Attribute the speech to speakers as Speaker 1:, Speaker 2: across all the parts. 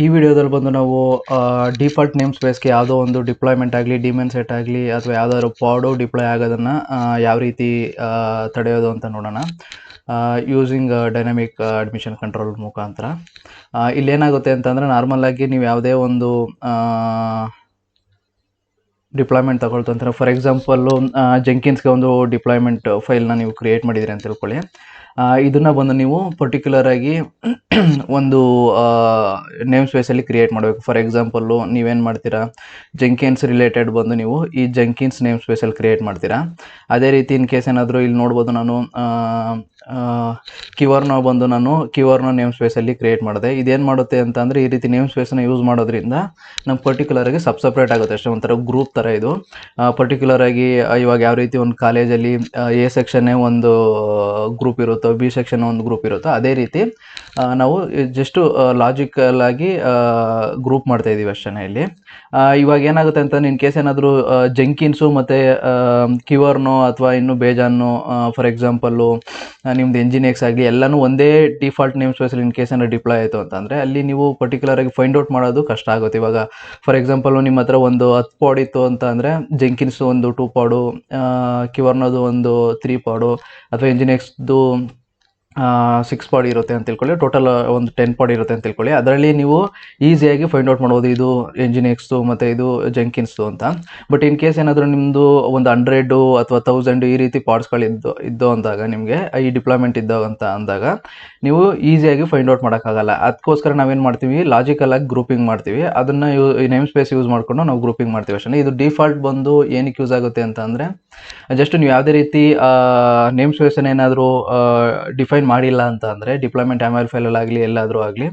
Speaker 1: ಈ ವಿಡಿಯೋದಲ್ಲಿ ಬಂದು ನಾವು ಡಿಫಾಲ್ಟ್ ನೇಮ್ ಸ್ಪೇಸ್ಗೆ ಯಾವುದೋ ಒಂದು ಡಿಪ್ಲಾಯ್ಮೆಂಟ್ ಆಗಲಿ ಡಿಮೆನ್ ಸೆಟ್ ಆಗಲಿ ಅಥವಾ ಯಾವುದಾದ್ರು ಪಾಡು ಡಿಪ್ಲಾಯ್ ಆಗೋದನ್ನು ಯಾವ ರೀತಿ ತಡೆಯೋದು ಅಂತ ನೋಡೋಣ. ಯೂಸಿಂಗ್ ಡೈನಮಿಕ್ ಅಡ್ಮಿಷನ್ ಕಂಟ್ರೋಲ್ ಮುಖಾಂತರ. ಇಲ್ಲೇನಾಗುತ್ತೆ ಅಂತಂದರೆ, ನಾರ್ಮಲಾಗಿ ನೀವು ಯಾವುದೇ ಒಂದು ಡಿಪ್ಲಾಯ್ಮೆಂಟ್ ತಗೊಳ್ತಂತಾರೆ. ಫಾರ್ ಎಕ್ಸಾಂಪಲ್ಲು ಜೆಂಕಿನ್ಸ್ಗೆ ಒಂದು ಡಿಪ್ಲಾಯ್ಮೆಂಟ್ ಫೈಲ್ನ ನೀವು ಕ್ರಿಯೇಟ್ ಮಾಡಿದ್ದೀರಿ ಅಂತ ತಿಳ್ಕೊಳ್ಳಿ. ಇದನ್ನು ಬಂದು ನೀವು ಪರ್ಟಿಕ್ಯುಲರಾಗಿ ಒಂದು ನೇಮ್ ಸ್ಪೇಸಲ್ಲಿ ಕ್ರಿಯೇಟ್ ಮಾಡಬೇಕು. ಫಾರ್ ಎಕ್ಸಾಂಪಲ್ಲು ನೀವೇನು ಮಾಡ್ತೀರಾ, ಜೆಂಕಿನ್ಸ್ ರಿಲೇಟೆಡ್ ಬಂದು ನೀವು ಈ ಜೆಂಕಿನ್ಸ್ ನೇಮ್ ಸ್ಪೇಸಲ್ಲಿ ಕ್ರಿಯೇಟ್ ಮಾಡ್ತೀರಾ. ಅದೇ ರೀತಿ ಇನ್ ಕೇಸ್ ಏನಾದರೂ ಇಲ್ಲಿ ನೋಡ್ಬೋದು, ನಾನು ಕೀವರ್ನ ಬಂದು ನಾನು ಕೀವರ್ನ ನೇಮ್ ಸ್ಪೇಸಲ್ಲಿ ಕ್ರಿಯೇಟ್ ಮಾಡಿದೆ. ಇದೇನು ಮಾಡುತ್ತೆ ಅಂತ ಅಂದರೆ, ಈ ರೀತಿ ನೇಮ್ ಸ್ಪೇಸನ್ನ ಯೂಸ್ ಮಾಡೋದ್ರಿಂದ ನಮ್ಗೆ ಪರ್ಟಿಕ್ಯುಲರಾಗಿ ಸಪ್ರೇಟ್ ಆಗುತ್ತೆ ಅಷ್ಟೇ, ಒಂಥರ ಗ್ರೂಪ್ ಥರ ಇದು. ಪರ್ಟಿಕ್ಯುಲರಾಗಿ ಇವಾಗ ಯಾವ ರೀತಿ ಒಂದು ಕಾಲೇಜಲ್ಲಿ ಎ ಸೆಕ್ಷನ್ನೇ ಒಂದು ಗ್ರೂಪ್ ಇರುತ್ತೋ, ಬಿ ಸೆಕ್ಷನ್ ಒಂದು ಗ್ರೂಪ್ ಇರುತ್ತೋ, ಅದೇ ರೀತಿ ನಾವು ಜಸ್ಟು ಲಾಜಿಕಲ್ ಆಗಿ ಗ್ರೂಪ್ ಮಾಡ್ತಾ ಇದ್ದೀವಿ ಅಷ್ಟೇ ಇಲ್ಲಿ. ಇವಾಗ ಏನಾಗುತ್ತೆ ಅಂತ, ಇನ್ ಕೇಸ್ ಏನಾದರೂ ಜೆಂಕಿನ್ಸು ಮತ್ತು ಕೀವರ್ನೋ ಅಥವಾ ಇನ್ನೂ ಬೇಜಾನು, ಫಾರ್ ಎಕ್ಸಾಂಪಲ್ಲು ನಿಮ್ದು ಎಂಜಿನಿಯರ್ಸ್ ಆಗಲಿ ಎಲ್ಲನೂ ಒಂದೇ ಡಿಫಾಲ್ಟ್ ನೇಮ್ ಸ್ಪೇಸಲ್ಲಿ ಇನ್ ಕೇಸ್ ಏನಾದ್ರು ಡಿಪ್ಲಾಯ್ ಆಯಿತು ಅಂತಂದರೆ, ಅಲ್ಲಿ ನೀವು ಪರ್ಟಿಕ್ಯುಲರಾಗಿ ಫೈಂಡ್ ಔಟ್ ಮಾಡೋದು ಕಷ್ಟ ಆಗುತ್ತೆ. ಇವಾಗ ಫಾರ್ ಎಕ್ಸಾಂಪಲ್ಲು ನಿಮ್ಮ ಹತ್ರ ಒಂದು 10 ಪಾಡ್ ಇತ್ತು ಅಂತ ಅಂದರೆ, ಜೆಂಕಿನ್ಸು ಒಂದು 2 ಪಾಡು, ಕೀವರ್ನೋದು ಒಂದು 3 ಪಾಡು, ಅಥವಾ ಎಂಜಿನಿಯರ್ಸ್ದು 6 ಪಾಡ್ ಇರುತ್ತೆ ಅಂತ ತಿಳ್ಕೊಳ್ಳಿ. ಟೋಟಲ್ ಒಂದು 10 ಪಾಡ್ ಇರುತ್ತೆ ಅಂತ ತಿಳ್ಕೊಳ್ಳಿ. ಅದರಲ್ಲಿ ನೀವು ಈಸಿಯಾಗಿ ಫೈಂಡ್ ಔಟ್ ಮಾಡ್ಬೋದು, ಇದು ಎಂಜಿನಿಯರ್ಸ್ದು ಮತ್ತು ಇದು ಜೆಂಕಿನ್ಸ್ದು ಅಂತ. ಬಟ್ ಇನ್ ಕೇಸ್ ಏನಾದರೂ ನಿಮ್ಮದು ಒಂದು 100 ಅಥವಾ 1000 ಈ ರೀತಿ ಪಾಡ್ಸ್ಗಳು ಅಂದಾಗ, ನಿಮಗೆ ಈ ಡಿಪ್ಲಾಯ್ಮೆಂಟ್ ಅಂತ ಅಂದಾಗ ನೀವು ಈಸಿಯಾಗಿ ಫೈಂಡ್ ಔಟ್ ಮಾಡೋಕ್ಕಾಗಲ್ಲ. ಅದಕ್ಕೋಸ್ಕರ ನಾವೇನು ಮಾಡ್ತೀವಿ, ಲಾಜಿಕಲಾಗಿ ಗ್ರೂಪಿಂಗ್ ಮಾಡ್ತೀವಿ. ಅದನ್ನು ಈ ನೇಮ್ ಸ್ಪೇಸ್ ಯೂಸ್ ಮಾಡಿಕೊಂಡು ನಾವು ಗ್ರೂಪಿಂಗ್ ಮಾಡ್ತೀವಿ ಅಷ್ಟೇ. ಇದು ಡಿಫಾಲ್ಟ್ ಬಂದು ಏನಕ್ಕೆ ಯೂಸ್ ಆಗುತ್ತೆ ಅಂತ ಅಂದರೆ, ಜಸ್ಟ್ ನೀವು ಯಾವುದೇ ರೀತಿ ನೇಮ್ ಸ್ಪೇಸನ್ನು ಏನಾದರೂ ಡಿಫೈನ್ ಮಾಡಿಲ್ಲ ಅಂತ ಅಂದರೆ, ಡಿಪ್ಲಾಯ್ಮೆಂಟ್ ML ಫೈಲಲ್ಲಾಗಲಿ ಎಲ್ಲಾದರೂ ಆಗಲಿ,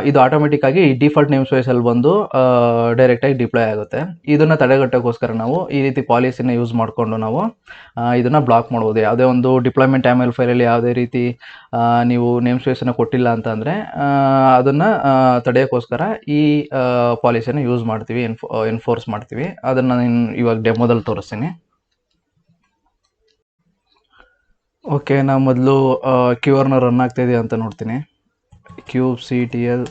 Speaker 1: ಇದು ಆಟೋಮೆಟಿಕ್ಕಾಗಿ ಈ ಡಿಫಾಲ್ಟ್ ನೇಮ್ ಸ್ಪೇಸಲ್ಲಿ ಬಂದು ಡೈರೆಕ್ಟಾಗಿ ಡಿಪ್ಲಾಯ್ ಆಗುತ್ತೆ. ಇದನ್ನು ತಡೆಗಟ್ಟೋಕ್ಕೋಸ್ಕರ ನಾವು ಈ ರೀತಿ ಪಾಲಿಸಿನ ಯೂಸ್ ಮಾಡಿಕೊಂಡು ನಾವು ಇದನ್ನು ಬ್ಲಾಕ್ ಮಾಡ್ಬೋದು. ಯಾವುದೇ ಒಂದು ಡಿಪ್ಲಾಯ್ಮೆಂಟ್ ML ಫೈಲಲ್ಲಿ ಯಾವುದೇ ರೀತಿ ನೀವು ನೇಮ್ ಸ್ಪೇಸನ್ನು ಕೊಟ್ಟಿಲ್ಲ ಅಂತ ಅಂದರೆ, ಅದನ್ನು ತಡೆಯೋಕ್ಕೋಸ್ಕರ ಈ ಪಾಲಿಸಿಯನ್ನು ಯೂಸ್ ಮಾಡ್ತೀವಿ, ಎನ್ಫೋರ್ಸ್ ಮಾಡ್ತೀವಿ. ಅದನ್ನು ನಾನು ಇವಾಗ ಡೆಮೋದಲ್ಲಿ ತೋರಿಸ್ತೀನಿ. ಓಕೆ, ನಾವು ಮೊದಲು ಕ್ಯೂವರ್ನ ರನ್ ಆಗ್ತಾಯಿದೆ ಅಂತ ನೋಡ್ತೀನಿ. kubectl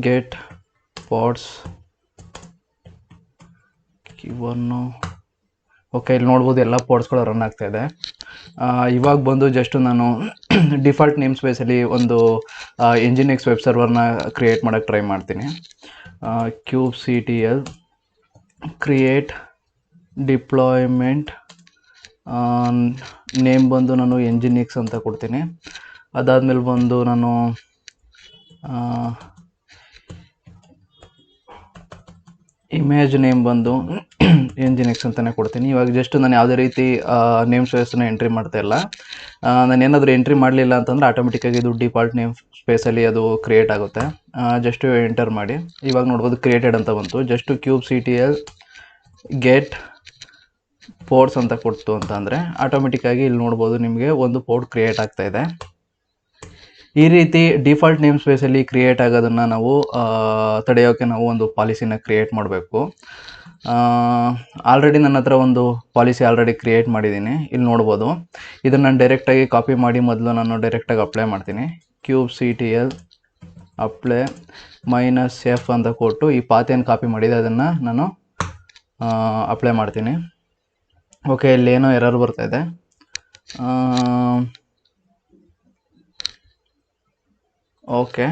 Speaker 1: get pods ಕ್ಯೂವರ್ನು. ಓಕೆ, ಇಲ್ಲಿ ನೋಡ್ಬೋದು ಎಲ್ಲ ಪಾಡ್ಸ್ಗಳು ರನ್ ಆಗ್ತಾಯಿದೆ. ಇವಾಗ ಬಂದು ಜಸ್ಟ್ ನಾನು ಡಿಫಾಲ್ಟ್ ನೇಮ್ ಸ್ಪೇಸಲ್ಲಿ ಒಂದು ಎಂಜಿನಿಯರ್ಸ್ ವೆಬ್ ಸರ್ವರ್ನ ಕ್ರಿಯೇಟ್ ಮಾಡೋಕ್ಕೆ ಟ್ರೈ ಮಾಡ್ತೀನಿ. kubectl ಕ್ರಿಯೇಟ್ ಡಿಪ್ಲಾಯ್ಮೆಂಟ್ ನೇಮ್ ಬಂದು ನಾನು ಎಂಜಿನಿಯರ್ಸ್ ಅಂತ ಕೊಡ್ತೀನಿ. ಅದಾದಮೇಲೆ ಬಂದು ನಾನು ಇಮೇಜ್ ನೇಮ್ ಬಂದು ಎಂಜಿನಿಯರ್ಸ್ ಅಂತಲೇ ಕೊಡ್ತೀನಿ. ಇವಾಗ ಜಸ್ಟ್ ನಾನು ಯಾವುದೇ ರೀತಿ ನೇಮ್ ಸ್ಪೇಸನ್ನು ಎಂಟ್ರಿ ಮಾಡ್ತಾ ಇಲ್ಲ. ನಾನು ಏನಾದರೂ ಎಂಟ್ರಿ ಮಾಡಲಿಲ್ಲ ಅಂತಂದರೆ ಆಟೋಮೆಟಿಕ್ಕಾಗಿ ಇದು ಡಿಫಾಲ್ಟ್ ನೇಮ್ ಸ್ಪೇಸಲ್ಲಿ ಅದು ಕ್ರಿಯೇಟ್ ಆಗುತ್ತೆ. ಜಸ್ಟು ಎಂಟರ್ ಮಾಡಿ, ಇವಾಗ ನೋಡ್ಬೋದು ಕ್ರಿಯೇಟೆಡ್ ಅಂತ ಬಂತು. ಜಸ್ಟು kubectl ಗೆಟ್ ಪೋರ್ಟ್ಸ್ ಅಂತ ಕೊಡ್ತು ಅಂತ ಅಂದರೆ ಆಟೋಮೆಟಿಕ್ಕಾಗಿ ಇಲ್ಲಿ ನೋಡ್ಬೋದು ನಿಮಗೆ ಒಂದು ಪೋರ್ಟ್ ಕ್ರಿಯೇಟ್ ಆಗ್ತಾ ಇದೆ. ಈ ರೀತಿ ಡಿಫಾಲ್ಟ್ ನೇಮ್ ಸ್ಪೇಸಲ್ಲಿ ಕ್ರಿಯೇಟ್ ಆಗೋದನ್ನು ನಾವು ತಡೆಯೋಕ್ಕೆ ನಾವು ಒಂದು ಪಾಲಿಸಿನ ಕ್ರಿಯೇಟ್ ಮಾಡಬೇಕು. ಆಲ್ರೆಡಿ ನನ್ನ ಹತ್ರ ಒಂದು ಪಾಲಿಸಿ ಆಲ್ರೆಡಿ ಕ್ರಿಯೇಟ್ ಮಾಡಿದ್ದೀನಿ, ಇಲ್ಲಿ ನೋಡ್ಬೋದು. ಇದನ್ನು ನಾನು ಡೈರೆಕ್ಟಾಗಿ ಕಾಪಿ ಮಾಡಿ ಮೊದಲು ನಾನು ಡೈರೆಕ್ಟಾಗಿ ಅಪ್ಲೈ ಮಾಡ್ತೀನಿ. kubectl ಅಪ್ಲೈ -f ಅಂತ ಕೊಟ್ಟು ಈ ಪಾತ್ ಏನು ಕಾಪಿ ಮಾಡಿದೆ ಅದನ್ನು ನಾನು ಅಪ್ಲೈ ಮಾಡ್ತೀನಿ. ಓಕೆ, ಇಲ್ಲೇನೋ ಎರರ್ ಬರ್ತಾ ಇದೆ. ಓಕೆ,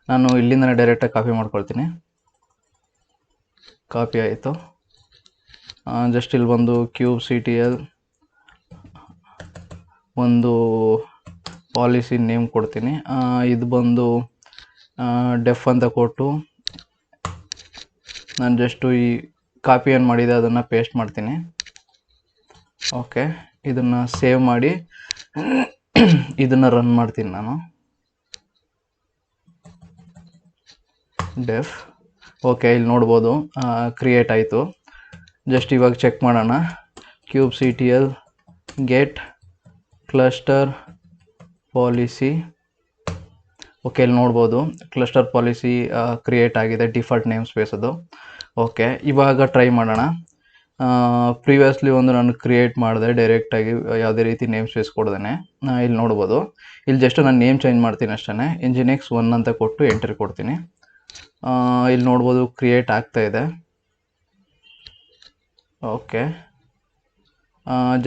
Speaker 1: ನಾನು ಇಲ್ಲಿಂದನೇ ಡೈರೆಕ್ಟಾಗಿ ಕಾಪಿ ಮಾಡ್ಕೊಳ್ತೀನಿ. ಕಾಪಿ ಆಯಿತು. ಜಸ್ಟ್ ಇಲ್ಲಿ ಬಂದು kubectl ಒಂದು ಪಾಲಿಸಿ ನೇಮ್ ಕೊಡ್ತೀನಿ. ಇದು ಬಂದು ಡೆಫ್ ಅಂತ ಕೊಟ್ಟು ನಾನು ಜಸ್ಟು ಈ ಕಾಪಿ ಏನು ಮಾಡಿದೆ ಅದನ್ನು ಪೇಸ್ಟ್ ಮಾಡ್ತೀನಿ. ಓಕೆ, ಇದನ್ನು ಸೇವ್ ಮಾಡಿ ಇದನ್ನು ರನ್ ಮಾಡ್ತೀನಿ ನಾನು. ಡೆಫ್. ಓಕೆ, ಇಲ್ಲಿ ನೋಡ್ಬೋದು ಕ್ರಿಯೇಟ್ ಆಯಿತು. ಜಸ್ಟ್ ಇವಾಗ ಚೆಕ್ ಮಾಡೋಣ. kubectl get cluster policy. Okay, ಇಲ್ಲಿ ನೋಡ್ಬೋದು ಕ್ಲಸ್ಟರ್ ಪಾಲಿಸಿ ಕ್ರಿಯೇಟ್ ಆಗಿದೆ, ಡಿಫಾಲ್ಟ್ ನೇಮ್ ಸ್ಪೇಸ್ ಅದು. ಓಕೆ, ಇವಾಗ ಟ್ರೈ ಮಾಡೋಣ. ಪ್ರೀವಿಯಸ್ಲಿ ಒಂದು ನಾನು ಕ್ರಿಯೇಟ್ ಮಾಡಿದೆ ಡೈರೆಕ್ಟಾಗಿ ಯಾವುದೇ ರೀತಿ ನೇಮ್ ಸ್ಪೇಸ್ ಕೊಡ್ದೇನೆ. ಇಲ್ಲಿ ನೋಡ್ಬೋದು, ಇಲ್ಲಿ ಜಸ್ಟ್ ನಾನು ನೇಮ್ ಚೇಂಜ್ ಮಾಡ್ತೀನಿ ಅಷ್ಟೇ. Nginx 1 ಅಂತ ಕೊಟ್ಟು ಎಂಟ್ರಿ ಕೊಡ್ತೀನಿ. ಇಲ್ಲಿ ನೋಡ್ಬೋದು ಕ್ರಿಯೇಟ್ ಆಗ್ತಾ ಇದೆ. ಓಕೆ,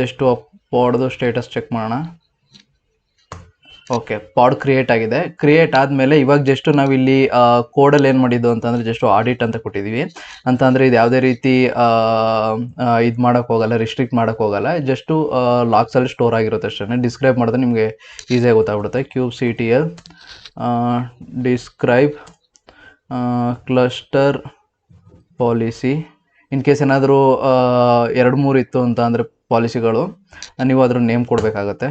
Speaker 1: ಜಸ್ಟು ಪಾಡ್ದು ಸ್ಟೇಟಸ್ ಚೆಕ್ ಮಾಡೋಣ. ಓಕೆ, ಪಾಡ್ ಕ್ರಿಯೇಟ್ ಆಗಿದೆ. ಕ್ರಿಯೇಟ್ ಆದಮೇಲೆ ಇವಾಗ ಜಸ್ಟ್ ನಾವಿಲ್ಲಿ ಕೋಡಲ್ಲಿ ಏನು ಮಾಡಿದ್ದು ಅಂತಂದರೆ ಜಸ್ಟ್ ಆಡಿಟ್ ಅಂತ ಕೊಟ್ಟಿದ್ದೀವಿ. ಅಂತಂದರೆ ಇದು ಯಾವುದೇ ರೀತಿ ಇದು ಮಾಡೋಕ್ಕೆ ಹೋಗಲ್ಲ, ರಿಸ್ಟ್ರಿಕ್ಟ್ ಮಾಡೋಕ್ಕೆ ಹೋಗಲ್ಲ. ಜಸ್ಟು ಲಾಕ್ಸಲ್ಲಿ ಸ್ಟೋರ್ ಆಗಿರುತ್ತೆ ಅಷ್ಟೇ. ಡಿಸ್ಕ್ರೈಬ್ ಮಾಡಿದ್ರೆ ನಿಮಗೆ ಈಸಿಯಾಗಿ ಗೊತ್ತಾಗ್ಬಿಡುತ್ತೆ. kubectl describe cluster policy. In case ಏನಾದರೂ 2-3 ಇತ್ತು ಅಂತ ಅಂದರೆ ಪಾಲಿಸಿಗಳು, ನೀವು ಅದ್ರ ನೇಮ್ ಕೊಡಬೇಕಾಗತ್ತೆ.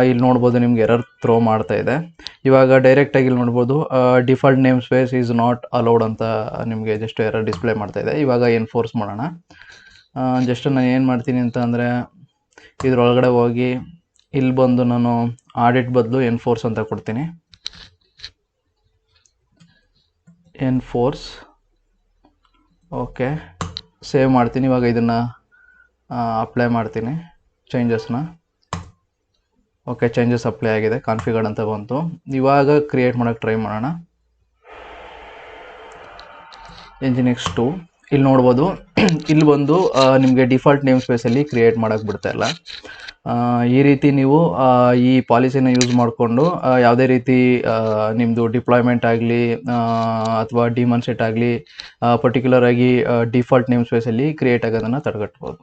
Speaker 1: ಇಲ್ಲಿ ನೋಡ್ಬೋದು ನಿಮ್ಗೆ ಎರರ್ ಥ್ರೋ ಮಾಡ್ತಾ ಇದೆ. ಇವಾಗ ಡೈರೆಕ್ಟಾಗಿ ಇಲ್ಲಿ ನೋಡ್ಬೋದು default name space is not allowed ಅಂತ ನಿಮಗೆ ಜಸ್ಟ್ ಎರರ್ ಡಿಸ್ಪ್ಲೇ ಮಾಡ್ತಾ ಇದೆ. ಇವಾಗ ಎನ್ಫೋರ್ಸ್ ಮಾಡೋಣ. ಜಸ್ಟ್ ನಾನು ಏನು ಮಾಡ್ತೀನಿ ಅಂತ ಅಂದರೆ ಇದ್ರೊಳಗಡೆ ಹೋಗಿ ಇಲ್ಲಿ ಬಂದು ನಾನು ಆಡಿಟ್ ಬದಲು ಎನ್ಫೋರ್ಸ್ ಅಂತ ಕೊಡ್ತೀನಿ. ಎನ್ಫೋರ್ಸ್. ಓಕೆ, ಸೇವ್ ಮಾಡ್ತೀನಿ. ಇವಾಗ ಇದನ್ನು ಅಪ್ಲೈ ಮಾಡ್ತೀನಿ ಚೇಂಜಸ್ನ. ಓಕೆ, ಚೇಂಜಸ್ ಅಪ್ಲೈ ಆಗಿದೆ, ಕಾನ್ಫಿಗರ್ಡ್ ಅಂತ ಬಂತು. ಇವಾಗ ಕ್ರಿಯೇಟ್ ಮಾಡೋಕ್ಕೆ ಟ್ರೈ ಮಾಡೋಣ. Nginx 2 ಇಲ್ಲಿ ನೋಡ್ಬೋದು. ಇಲ್ಲಿ ಬಂದು ನಿಮಗೆ ಡಿಫಾಲ್ಟ್ ನೇಮ್ ಸ್ಪೇಸಲ್ಲಿ ಕ್ರಿಯೇಟ್ ಮಾಡೋಕ್ಕೆ ಬಿಡ್ತಾ ಇಲ್ಲ. ಈ ರೀತಿ ನೀವು ಈ ಪಾಲಿಸಿನ ಯೂಸ್ ಮಾಡಿಕೊಂಡು ಯಾವುದೇ ರೀತಿ ನಿಮ್ಮದು ಡಿಪ್ಲಾಯ್ಮೆಂಟ್ ಆಗಲಿ ಅಥವಾ ಡಿಮಾನ್ಸೆಟ್ ಆಗಲಿ ಪರ್ಟಿಕ್ಯುಲರ್ ಆಗಿ ಡಿಫಾಲ್ಟ್ ನೇಮ್ ಸ್ಪೇಸಲ್ಲಿ ಕ್ರಿಯೇಟ್ ಆಗೋದನ್ನು ತಡೆಗಟ್ಬೋದು.